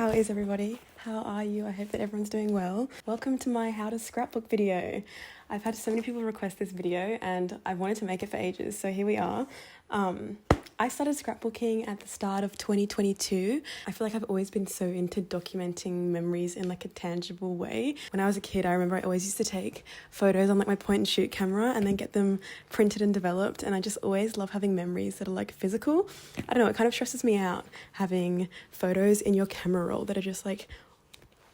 How is everybody? How are you? I hope that everyone's doing well. Welcome to my how to scrapbook video. I've had so many people request this video and I've wanted to make it for ages, so here we are. I started scrapbooking at the start of 2022. I feel like I've always been so into documenting memories in like a tangible way. When I was a kid, I remember I always used to take photos on like my point and shoot camera and then get them printed and developed, and I just always love having memories that are like physical. I don't know, it kind of stresses me out having photos in your camera roll that are just like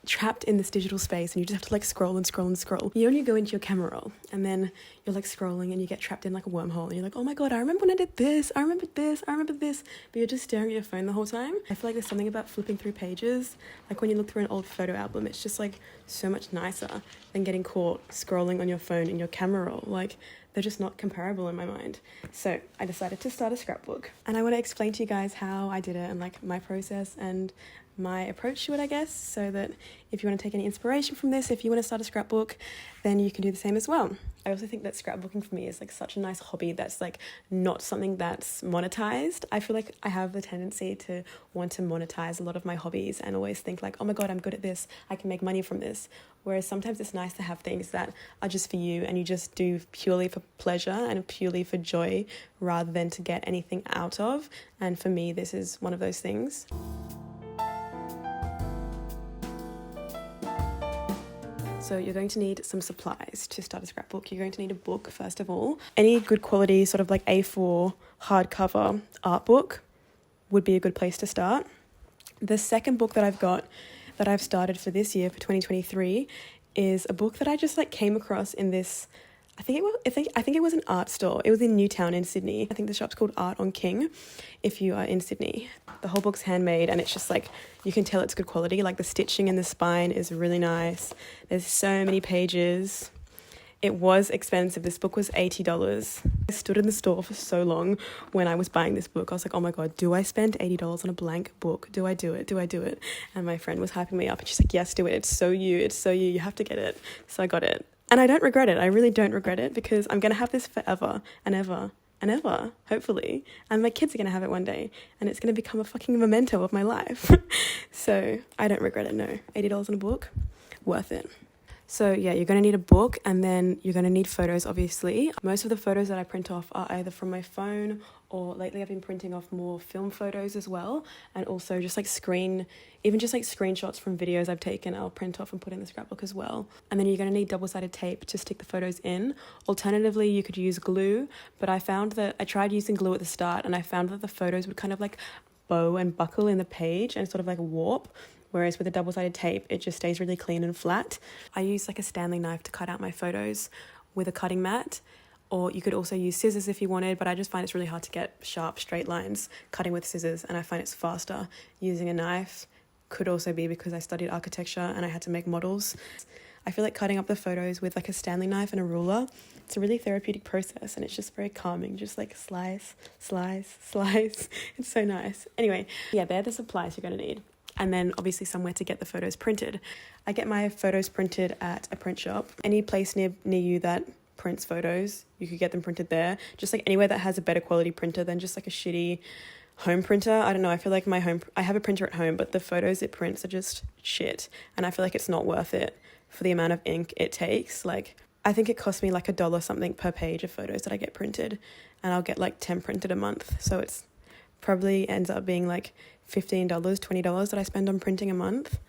trapped in this digital space and you just have to like scroll and scroll and scroll. You only go into your camera roll and then you're like scrolling and you get trapped in like a wormhole and you're like, oh my god, I remember when I did this, I remember this, I remember this, but you're just staring at your phone the whole time. I feel like there's something about flipping through pages, like when you look through an old photo album, it's just like so much nicer than getting caught scrolling on your phone in your camera roll. Like, they're just not comparable in my mind. So I decided to start a scrapbook, and I want to explain to you guys how I did it and like my process and my approach to it, I guess, so that if you want to take any inspiration from this, if you want to start a scrapbook, then you can do the same as well. I also think that scrapbooking for me is like such a nice hobby that's like not something that's monetized. I feel like I have the tendency to want to monetize a lot of my hobbies and always think like, oh my god, I'm good at this, I can make money from this. Whereas sometimes it's nice to have things that are just for you and you just do purely for pleasure and purely for joy rather than to get anything out of. And for me, this is one of those things. So you're going to need some supplies to start a scrapbook. You're going to need a book, first of all. Any good quality sort of like A4 hardcover art book would be a good place to start. The second book that I've got that I've started for this year, for 2023, is a book that I just like came across in this, I think it was an art store. It was in Newtown in Sydney. I think the shop's called Art on King if you are in Sydney. The whole book's handmade and it's just like, you can tell it's good quality. Like the stitching in the spine is really nice. There's so many pages. It was expensive. This book was $80. I stood in the store for so long when I was buying this book. I was like, oh my god, do I spend $80 on a blank book? Do I do it? Do I do it? And my friend was hyping me up and she's like, yes, do it. It's so you. It's so you. You have to get it. So I got it. And I don't regret it. I really don't regret it because I'm going to have this forever and ever and ever, hopefully. And my kids are going to have it one day and it's going to become a fucking memento of my life. So I don't regret it, no. $80 on a book, worth it. So yeah, you're going to need a book and then you're going to need photos, obviously. Most of the photos that I print off are either from my phone or lately I've been printing off more film photos as well. And also just like screenshots from videos I've taken, I'll print off and put in the scrapbook as well. And then you're going to need double-sided tape to stick the photos in. Alternatively, you could use glue, but I tried using glue at the start and I found that the photos would kind of like bow and buckle in the page and sort of like warp. Whereas with a double-sided tape, it just stays really clean and flat. I use like a Stanley knife to cut out my photos with a cutting mat, or you could also use scissors if you wanted, but I just find it's really hard to get sharp, straight lines cutting with scissors, and I find it's faster using a knife. Could also be because I studied architecture and I had to make models. I feel like cutting up the photos with like a Stanley knife and a ruler, it's a really therapeutic process and it's just very calming, just like slice, slice, slice. It's so nice. Anyway, yeah, they're the supplies you're going to need. And then obviously somewhere to get the photos printed. I get my photos printed at a print shop. Any place near you that prints photos, you could get them printed there. Just like anywhere that has a better quality printer than just like a shitty home printer. I don't know, I feel like I have a printer at home, but the photos it prints are just shit. And I feel like it's not worth it for the amount of ink it takes. Like, I think it costs me like $1 something per page of photos that I get printed. And I'll get like 10 printed a month. So it's probably ends up being like $15, $20 that I spend on printing a month.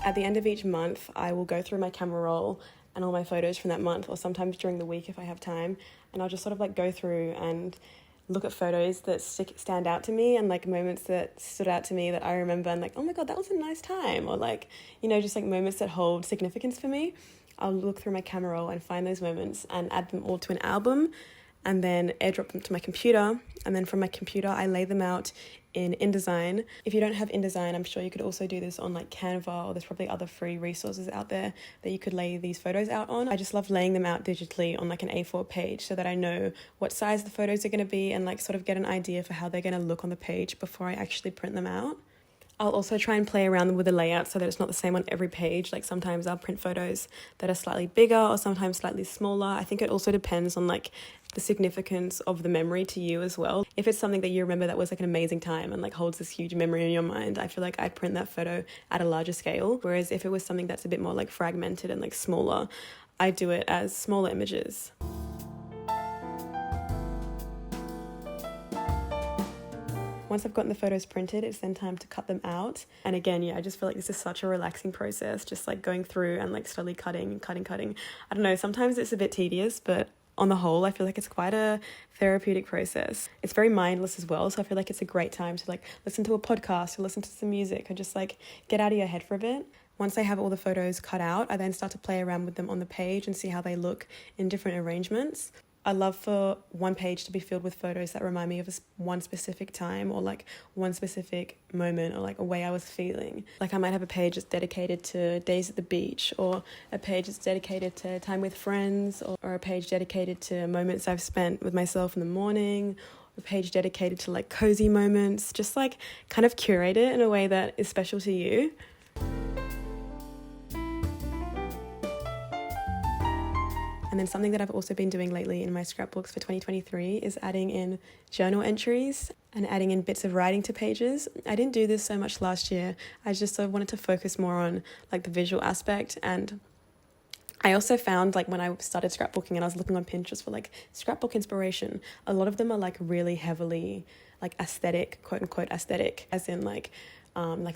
At the end of each month, I will go through my camera roll and all my photos from that month, or sometimes during the week if I have time, and I'll just sort of like go through and look at photos that stand out to me and like moments that stood out to me that I remember and like, oh my god, that was a nice time, or like, you know, just like moments that hold significance for me. I'll look through my camera roll and find those moments and add them all to an album and then airdrop them to my computer. And then from my computer, I lay them out in InDesign. If you don't have InDesign, I'm sure you could also do this on like Canva, or there's probably other free resources out there that you could lay these photos out on. I just love laying them out digitally on like an A4 page so that I know what size the photos are going to be and like sort of get an idea for how they're going to look on the page before I actually print them out. I'll also try and play around with the layout so that it's not the same on every page. Like sometimes I'll print photos that are slightly bigger or sometimes slightly smaller. I think it also depends on like the significance of the memory to you as well. If it's something that you remember that was like an amazing time and like holds this huge memory in your mind, I feel like I'd print that photo at a larger scale. Whereas if it was something that's a bit more like fragmented and like smaller, I do it as smaller images. Once I've gotten the photos printed, it's then time to cut them out. And again, yeah, I just feel like this is such a relaxing process, just like going through and like slowly cutting. I don't know, sometimes it's a bit tedious, but on the whole, I feel like it's quite a therapeutic process. It's very mindless as well, so I feel like it's a great time to like listen to a podcast or listen to some music or just like get out of your head for a bit. Once I have all the photos cut out, I then start to play around with them on the page and see how they look in different arrangements. I love for one page to be filled with photos that remind me of one specific time or like one specific moment or like a way I was feeling. Like I might have a page that's dedicated to days at the beach, or a page that's dedicated to time with friends, or a page dedicated to moments I've spent with myself in the morning, a page dedicated to like cozy moments. Just like kind of curate it in a way that is special to you. And then something that I've also been doing lately in my scrapbooks for 2023 is adding in journal entries and adding in bits of writing to pages. I didn't do this so much last year. I just sort of wanted to focus more on like the visual aspect. And I also found like when I started scrapbooking and I was looking on Pinterest for like scrapbook inspiration, a lot of them are like really heavily like aesthetic, quote unquote aesthetic, as in like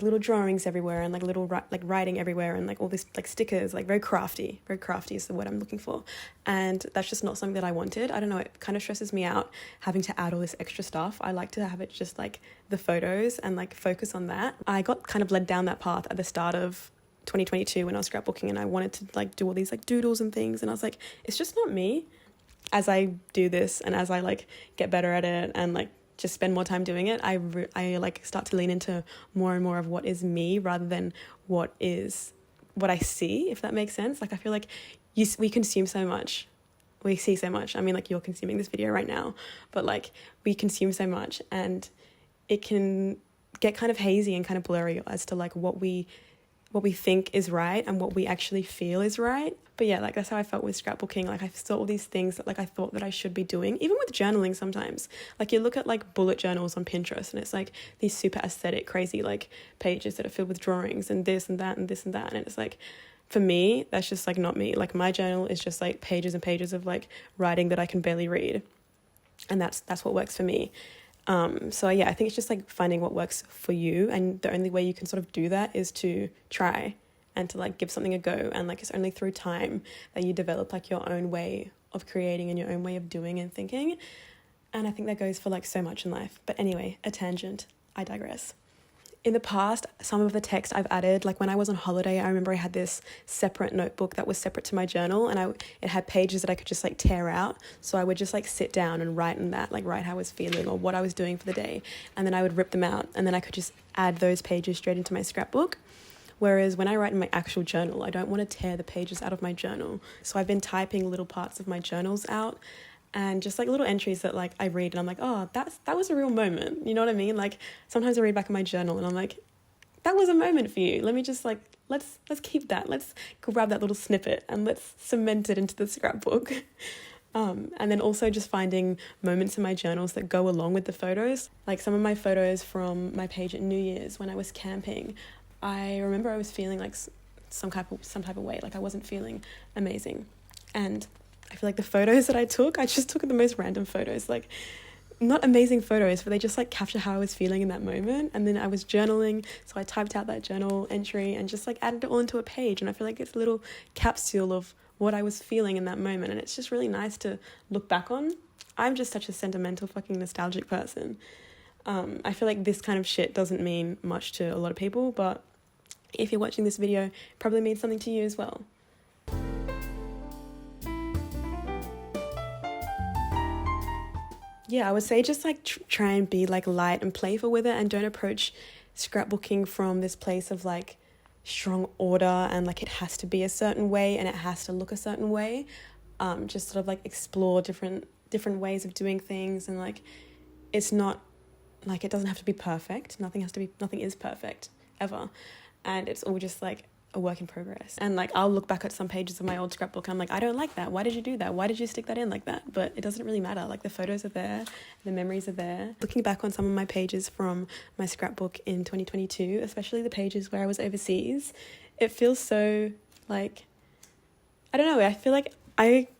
little drawings everywhere and like little like writing everywhere and like all this like stickers, like very crafty is the word I'm looking for. And that's just not something that I wanted. I don't know, it kind of stresses me out having to add all this extra stuff. I like to have it just like the photos and like focus on that. I got kind of led down that path at the start of 2022 when I was scrapbooking, and I wanted to like do all these like doodles and things, and I was like, it's just not me. As I do this and as I like get better at it and like just spend more time doing it, I like start to lean into more and more of what is me rather than what I see, if that makes sense. Like I feel like we consume so much, we see so much. I mean, like you're consuming this video right now, but like we consume so much and it can get kind of hazy and kind of blurry as to like what we think is right and what we actually feel is right. But yeah, like that's how I felt with scrapbooking. Like I saw all these things that like I thought that I should be doing, even with journaling sometimes. Like you look at like bullet journals on Pinterest and it's like these super aesthetic, crazy like pages that are filled with drawings and this and that and this and that. And it's like, for me, that's just like not me. Like my journal is just like pages and pages of like writing that I can barely read. And that's what works for me. So yeah, I think it's just like finding what works for you, and the only way you can sort of do that is to try and to like give something a go. And like it's only through time that you develop like your own way of creating and your own way of doing and thinking. And I think that goes for like so much in life. But anyway, a tangent, I digress. In the past, some of the text I've added, like when I was on holiday, I remember I had this separate notebook that was separate to my journal, and it had pages that I could just like tear out. So I would just like sit down and write in that, like write how I was feeling or what I was doing for the day. And then I would rip them out, and then I could just add those pages straight into my scrapbook. Whereas when I write in my actual journal, I don't want to tear the pages out of my journal. So I've been typing little parts of my journals out, and just like little entries that like I read and I'm like, oh, that was a real moment. You know what I mean? Like sometimes I read back in my journal and I'm like, that was a moment for you. Let me just like, let's keep that. Let's grab that little snippet and let's cement it into the scrapbook. And then also just finding moments in my journals that go along with the photos. Like some of my photos from my page at New Year's when I was camping, I remember I was feeling like some type of way. Like I wasn't feeling amazing. And I feel like the photos that I just took the most random photos, like not amazing photos, but they just like capture how I was feeling in that moment. And then I was journaling, so I typed out that journal entry and just like added it all into a page. And I feel like it's a little capsule of what I was feeling in that moment. And it's just really nice to look back on. I'm just such a sentimental fucking nostalgic person. I feel like this kind of shit doesn't mean much to a lot of people, but if you're watching this video, it probably means something to you as well. Yeah, I would say just like try and be like light and playful with it, and don't approach scrapbooking from this place of like strong order and like it has to be a certain way and it has to look a certain way. Just sort of like explore different ways of doing things, and like it's not like it doesn't have to be perfect. Nothing is perfect. ever. And it's all just like a work in progress. And like I'll look back at some pages of my old scrapbook and I'm like, I don't like that. Why did you do that? Why did you stick that in like that? But it doesn't really matter. Like the photos are there, the memories are there. Looking back on some of my pages from my scrapbook in 2022, especially the pages where I was overseas, it feels so like, I don't know, I feel like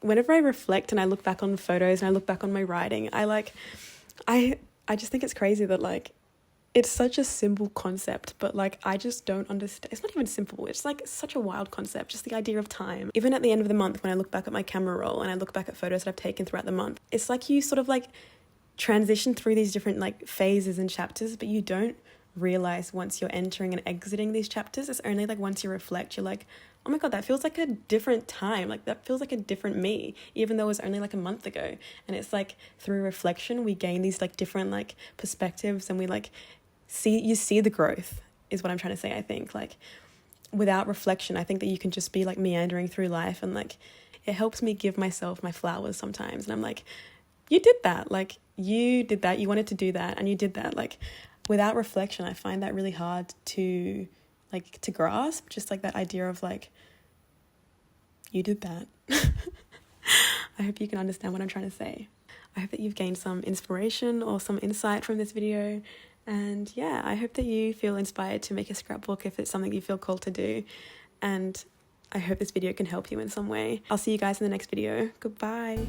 whenever I reflect and I look back on the photos and I look back on my writing, I just think it's crazy that like it's such a simple concept, but like I just don't understand. It's not even simple. It's like such a wild concept, just the idea of time. Even at the end of the month, when I look back at my camera roll and I look back at photos that I've taken throughout the month, it's like you sort of like transition through these different like phases and chapters, but you don't realize once you're entering and exiting these chapters. It's only like once you reflect, you're like, oh my God, that feels like a different time. Like that feels like a different me, even though it was only like a month ago. And it's like through reflection, we gain these like different like perspectives, and we like you see the growth is what I'm trying to say. I think like without reflection, I think that you can just be like meandering through life, and like it helps me give myself my flowers sometimes. And I'm like, you did that. Like you did that. You wanted to do that and you did that. Like without reflection, I find that really hard to grasp, just like that idea of like, you did that. I hope you can understand what I'm trying to say. I hope that you've gained some inspiration or some insight from this video. And yeah, I hope that you feel inspired to make a scrapbook if it's something you feel called to do. And I hope this video can help you in some way. I'll see you guys in the next video. Goodbye.